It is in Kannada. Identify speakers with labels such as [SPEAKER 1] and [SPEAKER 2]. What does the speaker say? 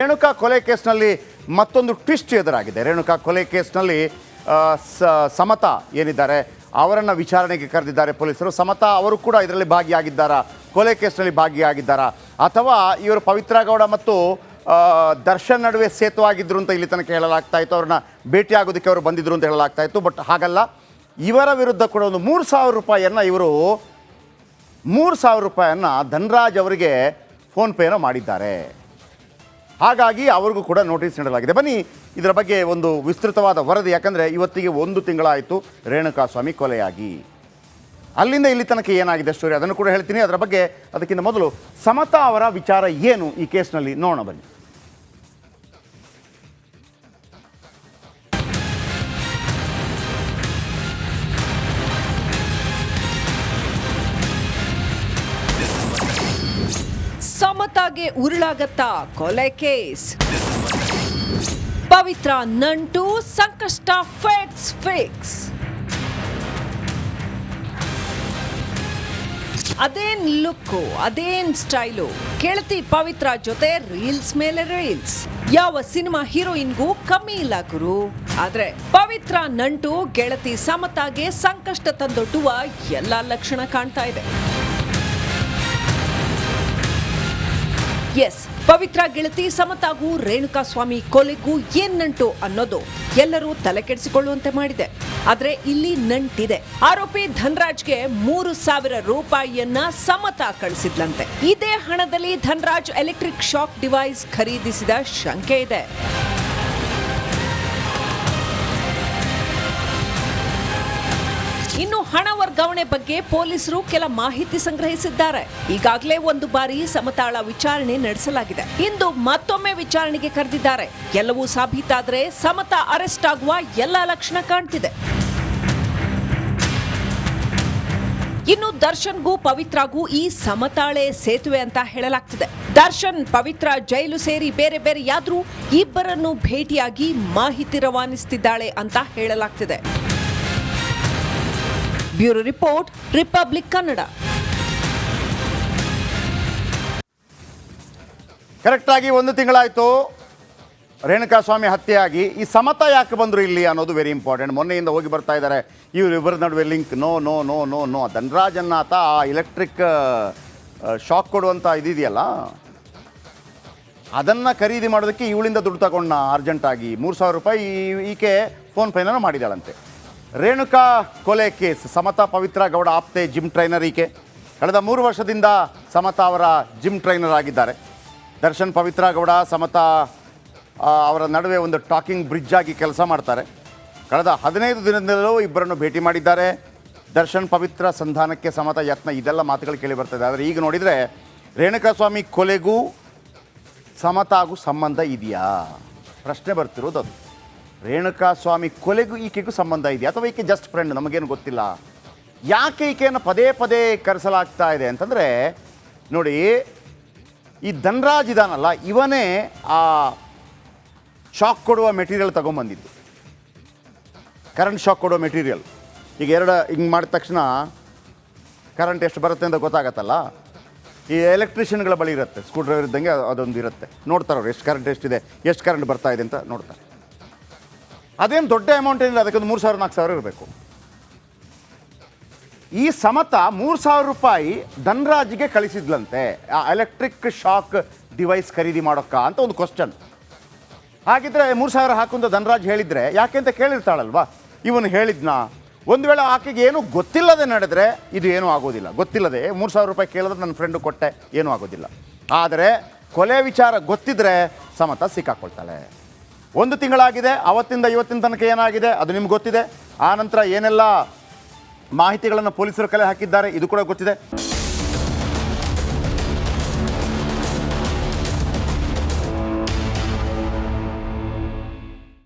[SPEAKER 1] ರೇಣುಕಾ ಕೊಲೆ ಕೇಸ್ನಲ್ಲಿ ಮತ್ತೊಂದು ಟ್ವಿಸ್ಟ್ ಎದುರಾಗಿದೆ. ರೇಣುಕಾ ಕೊಲೆ ಕೇಸ್ನಲ್ಲಿ ಸಮತಾ ಏನಿದ್ದಾರೆ ಅವರನ್ನು ವಿಚಾರಣೆಗೆ ಕರೆದಿದ್ದಾರೆ ಪೊಲೀಸರು. ಸಮತಾ ಅವರು ಕೂಡ ಇದರಲ್ಲಿ ಭಾಗಿಯಾಗಿದ್ದಾರಾ, ಕೊಲೆ ಕೇಸ್ನಲ್ಲಿ ಭಾಗಿಯಾಗಿದ್ದಾರಾ, ಅಥವಾ ಇವರು ಪವಿತ್ರ ಗೌಡ ಮತ್ತು ದರ್ಶನ್ ನಡುವೆ ಸೇತುವಾಗಿದ್ದರು ಅಂತ ಇಲ್ಲಿ ತನಕ ಹೇಳಲಾಗ್ತಾ ಇತ್ತು. ಅವ್ರನ್ನ ಭೇಟಿಯಾಗೋದಕ್ಕೆ ಅವರು ಬಂದಿದ್ರು ಅಂತ ಹೇಳಲಾಗ್ತಾ ಇತ್ತು. ಬಟ್ ಹಾಗಲ್ಲ, ಇವರ ವಿರುದ್ಧ ಕೂಡ ಒಂದು 3,000 ರೂಪಾಯಿಯನ್ನು ಇವರು 3,000 ರೂಪಾಯಿಯನ್ನು ಧನರಾಜ್ ಅವರಿಗೆ ಫೋನ್ಪೇನ ಮಾಡಿದ್ದಾರೆ. ಹಾಗಾಗಿ ಅವ್ರಿಗೂ ಕೂಡ ನೋಟಿಸ್ ನೀಡಲಾಗಿದೆ. ಬನ್ನಿ ಇದರ ಬಗ್ಗೆ ಒಂದು ವಿಸ್ತೃತವಾದ ವರದಿ. ಯಾಕಂದರೆ ಇವತ್ತಿಗೆ 1 ತಿಂಗಳಾಯಿತು ರೇಣುಕಾಸ್ವಾಮಿ ಕೊಲೆಯಾಗಿ. ಅಲ್ಲಿಂದ ಇಲ್ಲಿ ತನಕ ಏನಾಗಿದೆ ಸ್ಟೋರಿ ಅದನ್ನು ಕೂಡ ಹೇಳ್ತೀನಿ. ಅದರ ಬಗ್ಗೆ ಅದಕ್ಕಿಂತ ಮೊದಲು ಸಮತಾ ಅವರ ವಿಚಾರ ಏನು ಈ ಕೇಸ್ನಲ್ಲಿ ನೋಡೋಣ ಬನ್ನಿ.
[SPEAKER 2] ಸಮತಾಗೆ ಉರುಳಾಗತ್ತಾ ಕೊಲೆ ಕೇಸ್. ಪವಿತ್ರ ನಂಟು ಸಂಕಷ್ಟ ಫಿಕ್ಸ್. ಅದೇನ್ ಲುಕ್ಕು, ಅದೇನ್ ಸ್ಟೈಲು. ಗೆಳತಿ ಪವಿತ್ರ ಜೊತೆ ರೀಲ್ಸ್ ಮೇಲೆ ರೀಲ್ಸ್. ಯಾವ ಸಿನಿಮಾ ಹೀರೋಯಿನ್ಗೂ ಕಮ್ಮಿ ಇಲ್ಲ ಗುರು. ಆದ್ರೆ ಪವಿತ್ರ ನಂಟು ಗೆಳತಿ ಸಮತಾಗೆ ಸಂಕಷ್ಟ ತಂದೊಡ್ಡುವ ಎಲ್ಲಾ ಲಕ್ಷಣ ಕಾಣ್ತಾ ಇದೆ. ಎಸ್, ಪವಿತ್ರ ಗೆಳತಿ ಸಮತಾಗೂ ರೇಣುಕಾಸ್ವಾಮಿ ಕೊಲೆಗೂ ಏನ್ ನಂಟು ಅನ್ನೋದು ಎಲ್ಲರೂ ತಲೆ ಕೆಡಿಸಿಕೊಳ್ಳುವಂತೆ ಮಾಡಿದೆ. ಆದ್ರೆ ಇಲ್ಲಿ ನಂಟಿದೆ. ಆರೋಪಿ ಧನರಾಜ್ಗೆ 3,000 ರೂಪಾಯಿಯನ್ನ ಸಮತಾ ಕಳಿಸಿದ್ಲಂತೆ. ಇದೇ ಹಣದಲ್ಲಿ ಧನರಾಜ್ ಎಲೆಕ್ಟ್ರಿಕ್ ಶಾಕ್ ಡಿವೈಸ್ ಖರೀದಿಸಿದ ಶಂಕೆ ಇದೆ. ಇನ್ನು ಹಣ ವರ್ಗಾವಣೆ ಬಗ್ಗೆ ಪೊಲೀಸರು ಕೆಲ ಮಾಹಿತಿ ಸಂಗ್ರಹಿಸಿದ್ದಾರೆ. ಈಗಾಗಲೇ 1 ಬಾರಿ ಸಮತಾಳ ವಿಚಾರಣೆ ನಡೆಸಲಾಗಿದೆ. ಇಂದು ಮತ್ತೊಮ್ಮೆ ವಿಚಾರಣೆಗೆ ಕರೆದಿದ್ದಾರೆ. ಎಲ್ಲವೂ ಸಾಬೀತಾದರೆ ಸಮತಾ ಅರೆಸ್ಟ್ ಆಗುವ ಎಲ್ಲ ಲಕ್ಷಣ ಕಾಣ್ತಿದೆ. ಇನ್ನು ದರ್ಶನ್ಗೂ ಪವಿತ್ರಗೂ ಈ ಸಮತಾಳೆ ಸೇತುವೆ ಅಂತ ಹೇಳಲಾಗ್ತಿದೆ. ದರ್ಶನ್ ಪವಿತ್ರ ಜೈಲು ಸೇರಿ ಬೇರೆ ಬೇರೆಯಾದ್ರೂ ಇಬ್ಬರನ್ನು ಭೇಟಿಯಾಗಿ ಮಾಹಿತಿ ರವಾನಿಸುತ್ತಿದ್ದಾಳೆ ಅಂತ ಹೇಳಲಾಗ್ತಿದೆ. Bureau report, Republic Kannada.
[SPEAKER 1] ಕರೆಕ್ಟಾಗಿ 1 ತಿಂಗಳಾಯಿತು ರೇಣುಕಾಸ್ವಾಮಿ ಹತ್ಯೆಯಾಗಿ. ಈ ಸಮತಾ ಯಾಕೆ ಬಂದರು ಇಲ್ಲಿ ಅನ್ನೋದು ವೆರಿ ಇಂಪಾರ್ಟೆಂಟ್. ಮೊನ್ನೆಯಿಂದ ಹೋಗಿ ಬರ್ತಾ ಇದ್ದಾರೆ. ಇವರಿಬ್ಬರ ನಡುವೆ link no no no no no Dhanraj ಆತ ಆ ಎಲೆಕ್ಟ್ರಿಕ್ ಶಾಕ್ ಕೊಡುವಂಥ ಇದೆಯಲ್ಲ, ಅದನ್ನು ಖರೀದಿ ಮಾಡೋದಕ್ಕೆ ಇವಳಿಂದ ದುಡ್ಡು ತಗೊಂಡ ಅರ್ಜೆಂಟಾಗಿ 3,000 ರೂಪಾಯಿ ಈಕೆ ಫೋನ್ಪೇನ ಮಾಡಿದಾಳಂತೆ. ರೇಣುಕಾ ಕೊಲೆ ಕೇಸ್. ಸಮತಾ ಪವಿತ್ರ ಗೌಡ ಆಪ್ತೆ ಜಿಮ್ ಟ್ರೈನರ್ ಈಕೆ. ಕಳೆದ 3 ವರ್ಷದಿಂದ ಸಮತಾ ಅವರ ಜಿಮ್ ಟ್ರೈನರ್ ಆಗಿದ್ದಾರೆ. ದರ್ಶನ್ ಪವಿತ್ರ ಗೌಡ ಸಮತಾ ಅವರ ನಡುವೆ ಒಂದು ಟಾಕಿಂಗ್ ಬ್ರಿಡ್ಜ್ ಆಗಿ ಕೆಲಸ ಮಾಡ್ತಾರೆ. ಕಳೆದ 15 ದಿನದಿಂದಲೂ ಇಬ್ಬರನ್ನು ಭೇಟಿ ಮಾಡಿದ್ದಾರೆ. ದರ್ಶನ್ ಪವಿತ್ರ ಸಂಧಾನಕ್ಕೆ ಸಮತಾ ಯತ್ನ, ಇದೆಲ್ಲ ಮಾತುಗಳು ಕೇಳಿ ಬರ್ತದೆ. ಆದರೆ ಈಗ ನೋಡಿದರೆ ರೇಣುಕಾಸ್ವಾಮಿ ಕೊಲೆಗೂ ಸಮತಾಗೂ ಸಂಬಂಧ ಇದೆಯಾ ಪ್ರಶ್ನೆ ಬರ್ತಿರೋದು ಅದು. ರೇಣುಕಾಸ್ವಾಮಿ ಕೊಲೆಗೂ ಈಕೆಗೂ ಸಂಬಂಧ ಇದೆಯಾ ಅಥವಾ ಈಕೆ ಜಸ್ಟ್ ಫ್ರೆಂಡ್, ನಮಗೇನು ಗೊತ್ತಿಲ್ಲ. ಯಾಕೆ ಈಕೆಯನ್ನು ಪದೇ ಪದೇ ಕರೆಸಲಾಗ್ತಾ ಇದೆ ಅಂತಂದರೆ, ನೋಡಿ, ಈ ಧನರಾಜ್ ಇದಾನಲ್ಲ, ಇವನೇ ಆ ಶಾಕ್ ಕೊಡುವ ಮೆಟೀರಿಯಲ್ ತೊಗೊಂಬಂದಿದ್ದು. ಕರೆಂಟ್ ಶಾಕ್ ಕೊಡುವ ಮೆಟೀರಿಯಲ್. ಈಗ ಹಿಂಗೆ ಮಾಡಿದ ತಕ್ಷಣ ಕರೆಂಟ್ ಎಷ್ಟು ಬರುತ್ತೆ ಅಂತ ಗೊತ್ತಾಗತ್ತಲ್ಲ. ಈ ಎಲೆಕ್ಟ್ರಿಷಿಯನ್ಗಳ ಬಳಿ ಇರುತ್ತೆ, ಸ್ಕ್ರೂ ಡ್ರೈವರ್ ಇದ್ದಂಗೆ ಅದೊಂದು ಇರುತ್ತೆ. ನೋಡ್ತಾರೆ ಅವ್ರು ಎಷ್ಟು ಕರೆಂಟ್ ಎಷ್ಟಿದೆ, ಎಷ್ಟು ಕರೆಂಟ್ ಬರ್ತಾ ಇದೆ ಅಂತ ನೋಡ್ತಾರೆ. ಅದೇನು ದೊಡ್ಡ ಅಮೌಂಟ್ ಏನಿಲ್ಲ, ಅದಕ್ಕೊಂದು 3,000-4,000 ಇರಬೇಕು. ಈ ಸಮತಾ 3,000 ರೂಪಾಯಿ ಧನರಾಜ್ಗೆ ಕಳಿಸಿದ್ಲಂತೆ ಆ ಎಲೆಕ್ಟ್ರಿಕ್ ಶಾಕ್ ಡಿವೈಸ್ ಖರೀದಿ ಮಾಡೋಕ್ಕ ಅಂತ ಒಂದು ಕ್ವಶನ್. ಹಾಗಿದ್ರೆ 3,000 ಹಾಕುಂತ ಧನರಾಜ್ ಹೇಳಿದರೆ ಯಾಕೆ ಅಂತ ಕೇಳಿರ್ತಾಳಲ್ವಾ, ಇವನು ಹೇಳಿದ್ನಾ? ಒಂದು ವೇಳೆ ಆಕೆಗೆ ಏನೂ ಗೊತ್ತಿಲ್ಲದೆ ನಡೆದರೆ ಇದು ಏನೂ ಆಗೋದಿಲ್ಲ. ಗೊತ್ತಿಲ್ಲದೆ 3,000 ರೂಪಾಯಿ ಕೇಳಿದ್ರೆ ನನ್ನ ಫ್ರೆಂಡು ಕೊಟ್ಟೆ, ಏನೂ ಆಗೋದಿಲ್ಲ. ಆದರೆ ಕೊಲೆ ವಿಚಾರ ಗೊತ್ತಿದ್ರೆ ಸಮತಾ ಸಿಕ್ಕಾಕೊಳ್ತಾಳೆ. 1 ತಿಂಗಳಾಗಿದೆ. ಅವತ್ತಿಂದ ಇವತ್ತಿನ ತನಕ ಏನಾಗಿದೆ ಅದು ನಿಮ್ಗೆ ಗೊತ್ತಿದೆ. ಆ ನಂತರ ಏನೆಲ್ಲ ಮಾಹಿತಿಗಳನ್ನು ಪೊಲೀಸರು ಕಲೆ ಹಾಕಿದ್ದಾರೆ ಇದು ಕೂಡ ಗೊತ್ತಿದೆ.